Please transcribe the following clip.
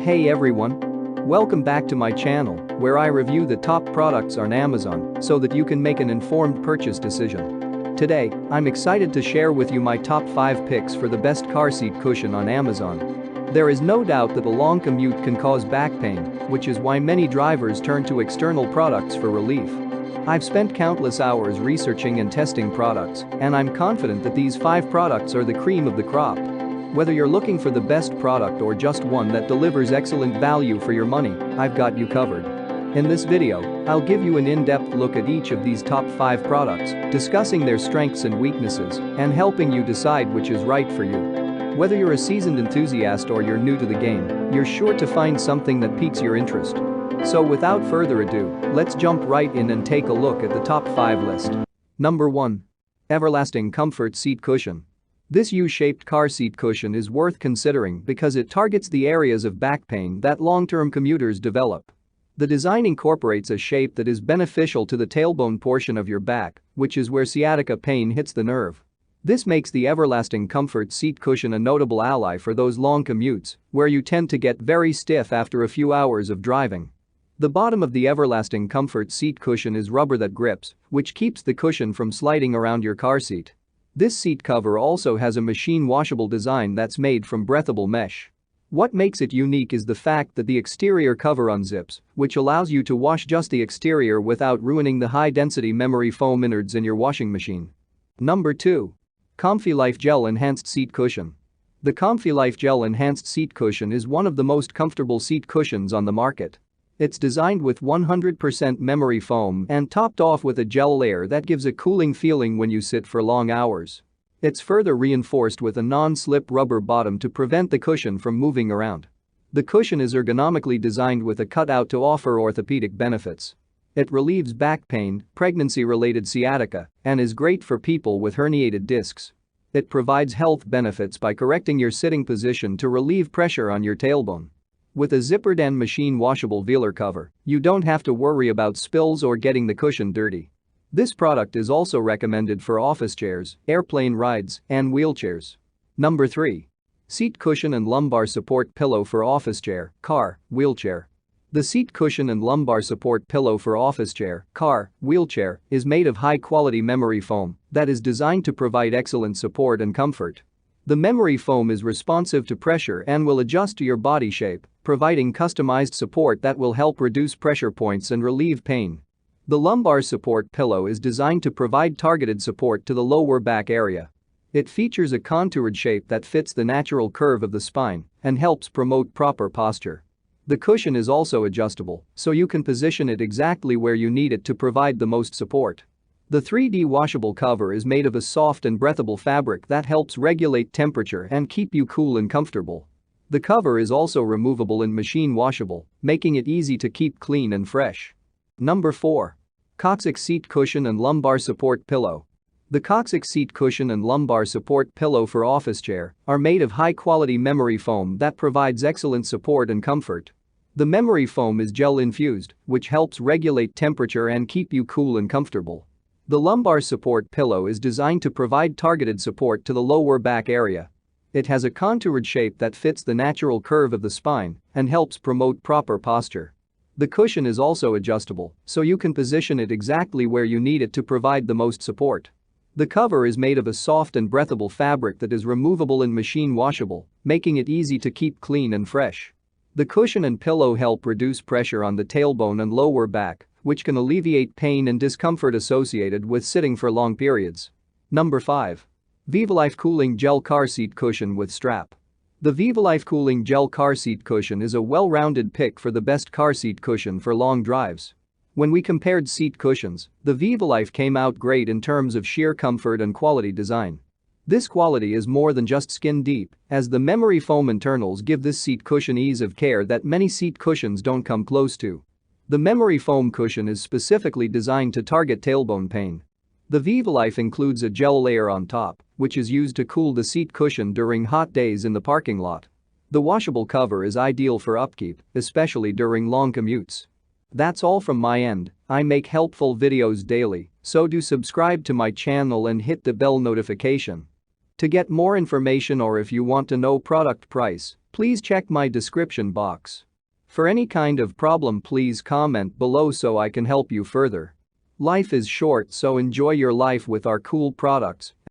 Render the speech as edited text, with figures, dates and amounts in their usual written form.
Hey everyone! Welcome back to my channel, where I review the top products on Amazon so that you can make an informed purchase decision. Today, I'm excited to share with you my top 5 picks for the best car seat cushion on Amazon. There is no doubt that a long commute can cause back pain, which is why many drivers turn to external products for relief. I've spent countless hours researching and testing products, and I'm confident that these 5 products are the cream of the crop. Whether you're looking for the best product or just one that delivers excellent value for your money, I've got you covered. In this video, I'll give you an in-depth look at each of these top 5 products, discussing their strengths and weaknesses, and helping you decide which is right for you. Whether you're a seasoned enthusiast or you're new to the game, you're sure to find something that piques your interest. So without further ado, let's jump right in and take a look at the top 5 list. Number 1. Everlasting Comfort Seat Cushion. This U-shaped car seat cushion is worth considering because it targets the areas of back pain that long-term commuters develop. The design incorporates a shape that is beneficial to the tailbone portion of your back, which is where sciatica pain hits the nerve. This makes the Everlasting Comfort Seat Cushion a notable ally for those long commutes, where you tend to get very stiff after a few hours of driving. The bottom of the Everlasting Comfort Seat Cushion is rubber that grips, which keeps the cushion from sliding around your car seat. This seat cover also has a machine-washable design that's made from breathable mesh. What makes it unique is the fact that the exterior cover unzips, which allows you to wash just the exterior without ruining the high-density memory foam innards in your washing machine. Number 2. ComfiLife Gel Enhanced Seat Cushion. The ComfiLife Gel Enhanced Seat Cushion is one of the most comfortable seat cushions on the market. It's designed with 100% memory foam and topped off with a gel layer that gives a cooling feeling when you sit for long hours. It's further reinforced with a non-slip rubber bottom to prevent the cushion from moving around. The cushion is ergonomically designed with a cutout to offer orthopedic benefits. It relieves back pain, pregnancy-related sciatica, and is great for people with herniated discs. It provides health benefits by correcting your sitting position to relieve pressure on your tailbone. With a zippered and machine-washable velar cover, you don't have to worry about spills or getting the cushion dirty. This product is also recommended for office chairs, airplane rides, and wheelchairs. Number 3. Seat Cushion and Lumbar Support Pillow for Office Chair, Car, Wheelchair. The seat cushion and lumbar support pillow for office chair, car, wheelchair is made of high-quality memory foam that is designed to provide excellent support and comfort. The memory foam is responsive to pressure and will adjust to your body shape, providing customized support that will help reduce pressure points and relieve pain. The lumbar support pillow is designed to provide targeted support to the lower back area. It features a contoured shape that fits the natural curve of the spine and helps promote proper posture. The cushion is also adjustable, so you can position it exactly where you need it to provide the most support. The 3D washable cover is made of a soft and breathable fabric that helps regulate temperature and keep you cool and comfortable. The cover is also removable and machine washable, making it easy to keep clean and fresh. Number 4. Coccyx Seat Cushion and Lumbar Support Pillow. The Coccyx Seat Cushion and Lumbar Support Pillow for Office Chair are made of high-quality memory foam that provides excellent support and comfort. The memory foam is gel-infused, which helps regulate temperature and keep you cool and comfortable. The lumbar support pillow is designed to provide targeted support to the lower back area. It has a contoured shape that fits the natural curve of the spine and helps promote proper posture. The cushion is also adjustable, so you can position it exactly where you need it to provide the most support. The cover is made of a soft and breathable fabric that is removable and machine washable, making it easy to keep clean and fresh. The cushion and pillow help reduce pressure on the tailbone and lower back, which can alleviate pain and discomfort associated with sitting for long periods. Number 5. VivaLife Cooling Gel Car Seat Cushion with Strap. The VivaLife Cooling Gel Car Seat Cushion is a well-rounded pick for the best car seat cushion for long drives. When we compared seat cushions, the VivaLife came out great in terms of sheer comfort and quality design. This quality is more than just skin deep, as the memory foam internals give this seat cushion ease of care that many seat cushions don't come close to. The memory foam cushion is specifically designed to target tailbone pain. The VivaLife includes a gel layer on top, which is used to cool the seat cushion during hot days in the parking lot. The washable cover is ideal for upkeep, especially during long commutes. That's all from my end. I make helpful videos daily, so do subscribe to my channel and hit the bell notification. To get more information or if you want to know product price, Please check my description box. For any kind of problem, please comment below so I can help you further. Life is short, so enjoy your life with our cool products.